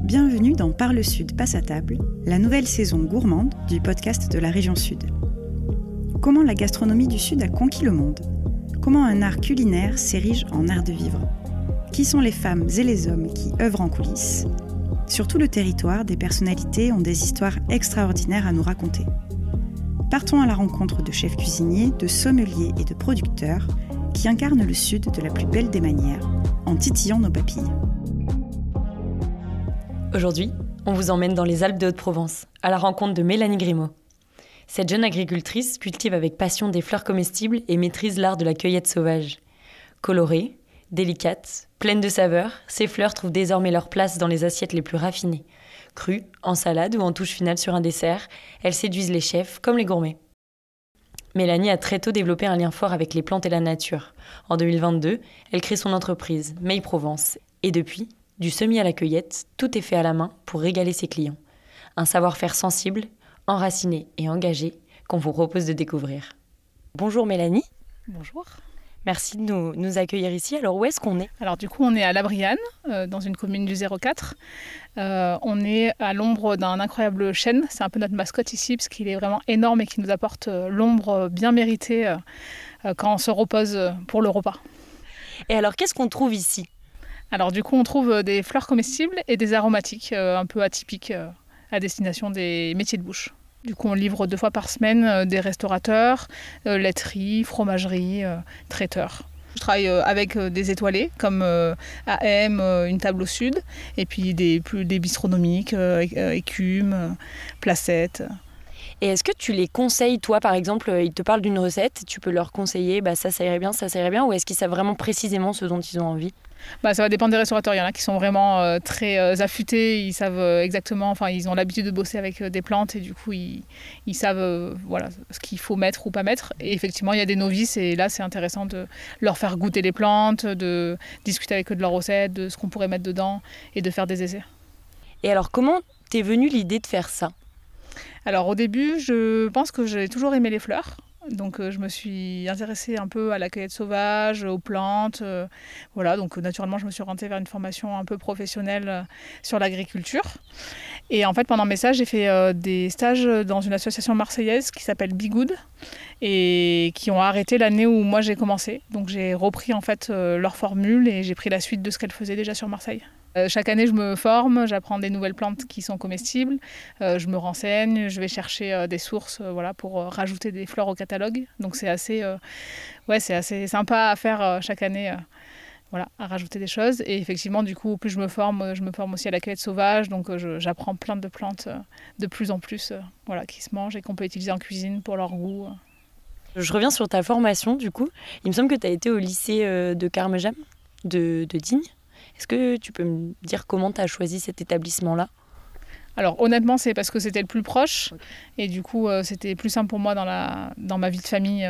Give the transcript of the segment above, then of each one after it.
Bienvenue dans Par le Sud passe à table, la nouvelle saison gourmande du podcast de la région Sud. Comment la gastronomie du Sud a conquis le monde ? Comment un art culinaire s'érige en art de vivre ? Qui sont les femmes et les hommes qui œuvrent en coulisses ? Sur tout le territoire, des personnalités ont des histoires extraordinaires à nous raconter. Partons à la rencontre de chefs cuisiniers, de sommeliers et de producteurs qui incarnent le Sud de la plus belle des manières, en titillant nos papilles. Aujourd'hui, on vous emmène dans les Alpes de Haute-Provence, à la rencontre de Mélanie Grimaud. Cette jeune agricultrice cultive avec passion des fleurs comestibles et maîtrise l'art de la cueillette sauvage. Colorées, délicates, pleines de saveurs, ces fleurs trouvent désormais leur place dans les assiettes les plus raffinées. Crues, en salade ou en touche finale sur un dessert, elles séduisent les chefs comme les gourmets. Mélanie a très tôt développé un lien fort avec les plantes et la nature. En 2022, elle crée son entreprise, May Provence. Et depuis, du semis à la cueillette, tout est fait à la main pour régaler ses clients. Un savoir-faire sensible, enraciné et engagé qu'on vous propose de découvrir. Bonjour Mélanie. Bonjour. Merci de nous accueillir ici. Alors où est-ce qu'on est ? Alors du coup on est à La Brianne, dans une commune du 04. On est à l'ombre d'un incroyable chêne. C'est un peu notre mascotte ici parce qu'il est vraiment énorme et qui nous apporte l'ombre bien méritée quand on se repose pour le repas. Et alors qu'est-ce qu'on trouve ici ? Alors du coup on trouve des fleurs comestibles et des aromatiques un peu atypiques à destination des métiers de bouche. Du coup, on livre 2 fois par semaine des restaurateurs, laiteries, fromageries, traiteurs. Je travaille avec des étoilés comme AM, Une table au sud, et puis des bistronomiques, Écume, Placette. Et est-ce que tu les conseilles, toi par exemple, ils te parlent d'une recette, tu peux leur conseiller ça irait bien, ou est-ce qu'ils savent vraiment précisément ce dont ils ont envie ? Ça va dépendre des restaurateurs. Il y en a qui sont vraiment très affûtés, ils savent exactement, ils ont l'habitude de bosser avec des plantes et du coup ils savent ce qu'il faut mettre ou pas mettre. Et effectivement, il y a des novices et là c'est intéressant de leur faire goûter les plantes, de discuter avec eux de leurs recettes, de ce qu'on pourrait mettre dedans et de faire des essais. Et alors comment t'es venue l'idée de faire ça ? Alors au début, je pense que j'ai toujours aimé les fleurs. Donc je me suis intéressée un peu à la cueillette sauvage, aux plantes. Donc naturellement, je me suis orientée vers une formation un peu professionnelle sur l'agriculture. Et en fait, pendant mes stages, j'ai fait des stages dans une association marseillaise qui s'appelle Be Good et qui ont arrêté l'année où moi j'ai commencé. Donc j'ai repris en fait leur formule et j'ai pris la suite de ce qu'elles faisaient déjà sur Marseille. Chaque année, je me forme, j'apprends des nouvelles plantes qui sont comestibles, je me renseigne, je vais chercher des sources pour rajouter des fleurs au catalogue. Donc c'est assez sympa à faire chaque année, à rajouter des choses. Et effectivement, du coup, plus je me forme aussi à la cueillette sauvage, donc j'apprends plein de plantes de plus en plus qui se mangent et qu'on peut utiliser en cuisine pour leur goût. Je reviens sur ta formation, du coup. Il me semble que tu as été au lycée de Carmejam, de Digne. Est-ce que tu peux me dire comment tu as choisi cet établissement-là ? Alors honnêtement, c'est parce que c'était le plus proche et du coup c'était plus simple pour moi dans ma vie de famille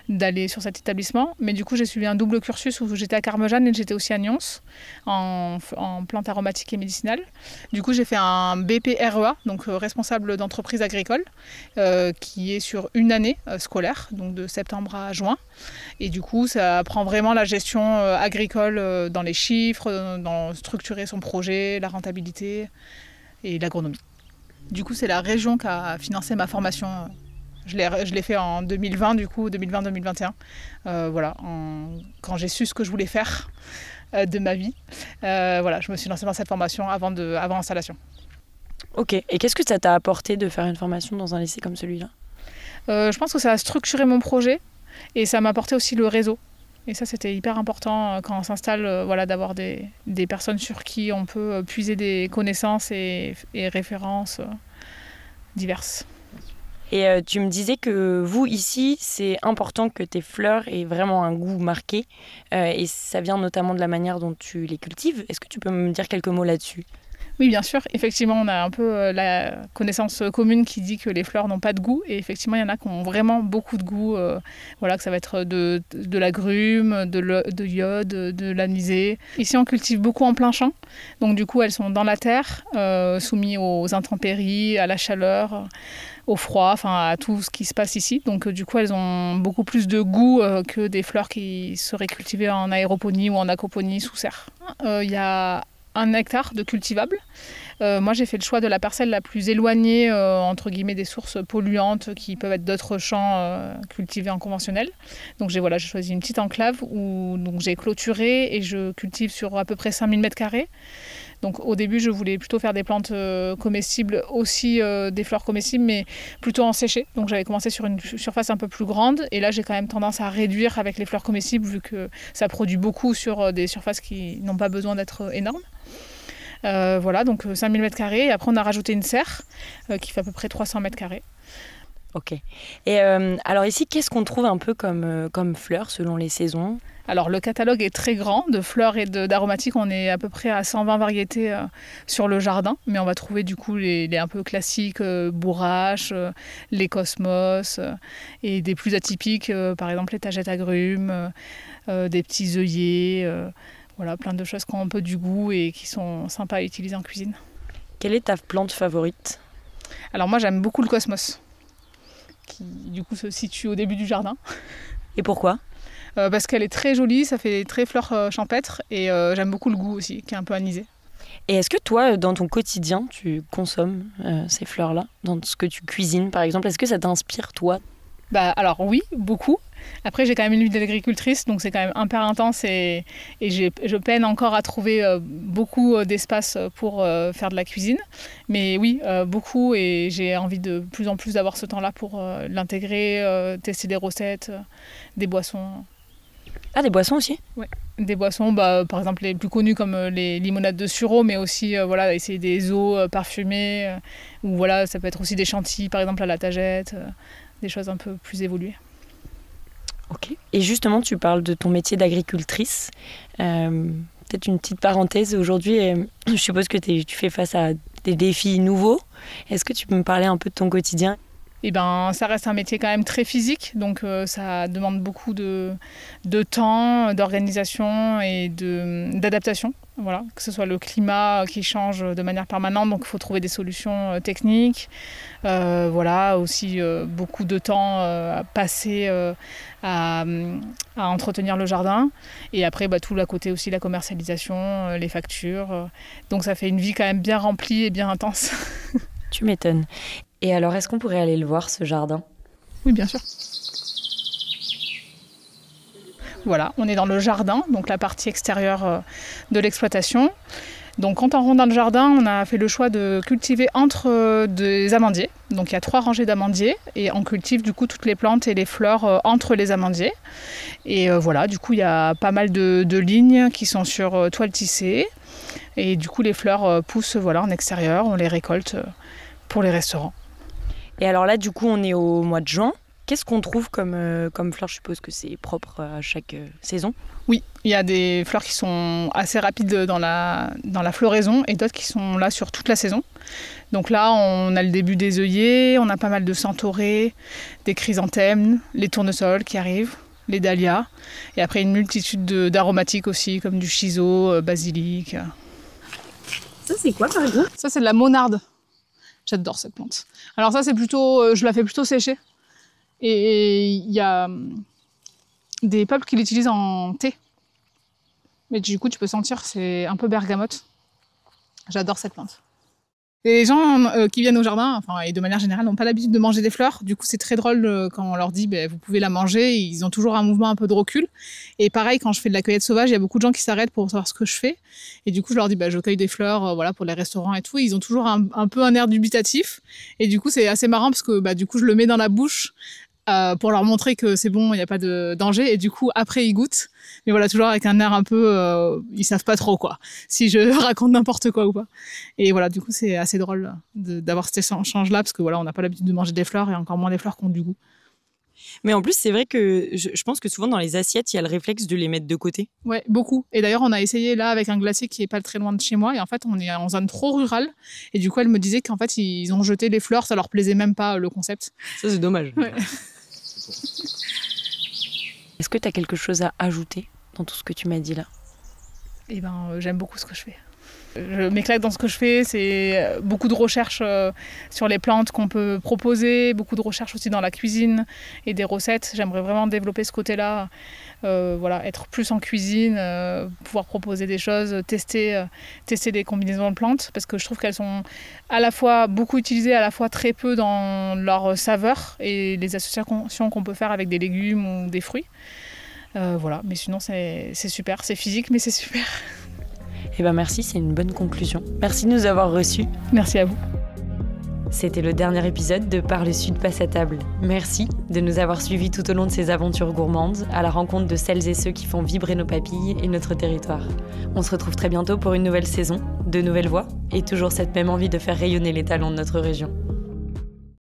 d'aller sur cet établissement. Mais du coup j'ai suivi un double cursus où j'étais à Carmejam et j'étais aussi à Nyons en plantes aromatiques et médicinales. Du coup j'ai fait un BPREA, donc responsable d'entreprise agricole, qui est sur une année scolaire, donc de septembre à juin. Et du coup ça apprend vraiment la gestion agricole dans les chiffres, dans structurer son projet, la rentabilité et l'agronomie. Du coup, c'est la région qui a financé ma formation. Je l'ai fait en 2020, du coup, 2020-2021. Quand j'ai su ce que je voulais faire de ma vie. Je me suis lancée dans cette formation avant installation. Ok. Et qu'est-ce que ça t'a apporté de faire une formation dans un lycée comme celui-là ? Je pense que ça a structuré mon projet et ça m'a apporté aussi le réseau. Et ça, c'était hyper important quand on s'installe, d'avoir des personnes sur qui on peut puiser des connaissances et références diverses. Et tu me disais que vous, ici, c'est important que tes fleurs aient vraiment un goût marqué. Et ça vient notamment de la manière dont tu les cultives. Est-ce que tu peux me dire quelques mots là-dessus ? Oui, bien sûr. Effectivement, on a un peu la connaissance commune qui dit que les fleurs n'ont pas de goût. Et effectivement, il y en a qui ont vraiment beaucoup de goût. Que ça va être de l'agrumes, de l'iode, de l'anisée. Ici, on cultive beaucoup en plein champ. Donc, du coup, elles sont dans la terre, soumises aux intempéries, à la chaleur, au froid, à tout ce qui se passe ici. Donc, du coup, elles ont beaucoup plus de goût que des fleurs qui seraient cultivées en aéroponie ou en aquaponie sous serre. Il y a 1 hectare de cultivable. Moi, j'ai fait le choix de la parcelle la plus éloignée, entre guillemets, des sources polluantes qui peuvent être d'autres champs cultivés en conventionnel. Donc, j'ai choisi une petite enclave où donc, j'ai clôturé et je cultive sur à peu près 5000 m². Donc, au début, je voulais plutôt faire des plantes comestibles, aussi des fleurs comestibles, mais plutôt en séché. Donc, j'avais commencé sur une surface un peu plus grande. Et là, j'ai quand même tendance à réduire avec les fleurs comestibles, vu que ça produit beaucoup sur des surfaces qui n'ont pas besoin d'être énormes. Donc 5000 m². Et après, on a rajouté une serre qui fait à peu près 300 m². Ok. Et alors ici, qu'est-ce qu'on trouve un peu comme fleurs selon les saisons ? Alors, le catalogue est très grand de fleurs et d'aromatiques. On est à peu près à 120 variétés sur le jardin. Mais on va trouver du coup les un peu classiques, bourraches, les cosmos, et des plus atypiques, par exemple les tagettes agrumes, des petits œillets. Voilà, plein de choses qui ont un peu du goût et qui sont sympas à utiliser en cuisine. Quelle est ta plante favorite ? Alors moi, j'aime beaucoup le cosmos, qui du coup se situe au début du jardin. Et pourquoi ? Parce qu'elle est très jolie, ça fait très fleur champêtre, et j'aime beaucoup le goût aussi, qui est un peu anisé. Et est-ce que toi, dans ton quotidien, tu consommes ces fleurs-là ? Dans ce que tu cuisines, par exemple, est-ce que ça t'inspire, toi ? Alors oui, beaucoup. Après, j'ai quand même une vie d'agricultrice, donc c'est quand même hyper intense et je peine encore à trouver beaucoup d'espace pour faire de la cuisine. Mais oui, beaucoup, et j'ai envie de plus en plus d'avoir ce temps-là pour l'intégrer, tester des recettes, des boissons. Ah, des boissons aussi ? Ouais, des boissons, par exemple les plus connues comme les limonades de sureau, mais aussi essayer des eaux parfumées, ou ça peut être aussi des chantilly, par exemple à la tagette, des choses un peu plus évoluées. Ok. Et justement, tu parles de ton métier d'agricultrice. Peut-être une petite parenthèse. Aujourd'hui, je suppose que tu fais face à des défis nouveaux. Est-ce que tu peux me parler un peu de ton quotidien ? Ça reste un métier quand même très physique, donc ça demande beaucoup de temps, d'organisation et d'adaptation. Voilà, que ce soit le climat qui change de manière permanente, donc il faut trouver des solutions techniques. Aussi beaucoup de temps à passer à entretenir le jardin. Et après, tout à côté aussi, la commercialisation, les factures. Donc ça fait une vie quand même bien remplie et bien intense. Tu m'étonnes. Et alors, est-ce qu'on pourrait aller le voir, ce jardin ? Oui, bien sûr. Voilà, on est dans le jardin, donc la partie extérieure de l'exploitation. Donc quand on rentre dans le jardin, on a fait le choix de cultiver entre des amandiers. Donc il y a 3 rangées d'amandiers et on cultive du coup toutes les plantes et les fleurs entre les amandiers. Et du coup il y a pas mal de lignes qui sont sur toile tissée. Et du coup les fleurs poussent en extérieur, on les récolte pour les restaurants. Et alors là, du coup, on est au mois de juin. Qu'est-ce qu'on trouve comme fleurs ? Je suppose que c'est propre à chaque saison. Oui, il y a des fleurs qui sont assez rapides dans la floraison et d'autres qui sont là sur toute la saison. Donc là, on a le début des œillets, on a pas mal de centaurées, des chrysanthèmes, les tournesols qui arrivent, les dahlias. Et après, une multitude d'aromatiques aussi, comme du chiso, basilic. Ça, c'est quoi, par exemple ? Ça, c'est de la monarde. J'adore cette plante. Alors ça, c'est plutôt, je la fais plutôt sécher. Et il y a des peuples qui l'utilisent en thé. Mais du coup, tu peux sentir, c'est un peu bergamote. J'adore cette plante. Et les gens qui viennent au jardin, et de manière générale, n'ont pas l'habitude de manger des fleurs. Du coup, c'est très drôle quand on leur dit vous pouvez la manger. Ils ont toujours un mouvement un peu de recul. Et pareil, quand je fais de la cueillette sauvage, il y a beaucoup de gens qui s'arrêtent pour savoir ce que je fais. Et du coup, je leur dis je cueille des fleurs pour les restaurants et tout. Et ils ont toujours un peu un air dubitatif. Et du coup, c'est assez marrant parce que du coup, je le mets dans la bouche pour leur montrer que c'est bon, il n'y a pas de danger. Et du coup, après, ils goûtent. Mais toujours avec un air un peu... ils savent pas trop, si je raconte n'importe quoi ou pas. Et du coup, c'est assez drôle d'avoir cet échange-là, parce que on n'a pas l'habitude de manger des fleurs, et encore moins des fleurs qui ont du goût. Mais en plus, c'est vrai que je pense que souvent, dans les assiettes, il y a le réflexe de les mettre de côté. Ouais, beaucoup. Et d'ailleurs, on a essayé là avec un glacier qui est pas très loin de chez moi. Et en fait, on est en zone trop rurale. Et du coup, elle me disait qu'en fait, ils ont jeté les fleurs. Ça leur plaisait même pas, le concept. Ça, c'est dommage. Ouais. Est-ce que tu as quelque chose à ajouter dans tout ce que tu m'as dit là ? J'aime beaucoup ce que je fais. Je m'éclate dans ce que je fais, c'est beaucoup de recherches sur les plantes qu'on peut proposer, beaucoup de recherches aussi dans la cuisine et des recettes. J'aimerais vraiment développer ce côté-là, être plus en cuisine, pouvoir proposer des choses, tester des combinaisons de plantes, parce que je trouve qu'elles sont à la fois beaucoup utilisées, à la fois très peu dans leur saveur et les associations qu'on peut faire avec des légumes ou des fruits. Mais sinon c'est super, c'est physique mais c'est super. Eh ben merci, c'est une bonne conclusion. Merci de nous avoir reçus. Merci à vous. C'était le dernier épisode de Par le Sud passe à table. Merci de nous avoir suivis tout au long de ces aventures gourmandes, à la rencontre de celles et ceux qui font vibrer nos papilles et notre territoire. On se retrouve très bientôt pour une nouvelle saison, de nouvelles voix et toujours cette même envie de faire rayonner les talents de notre région.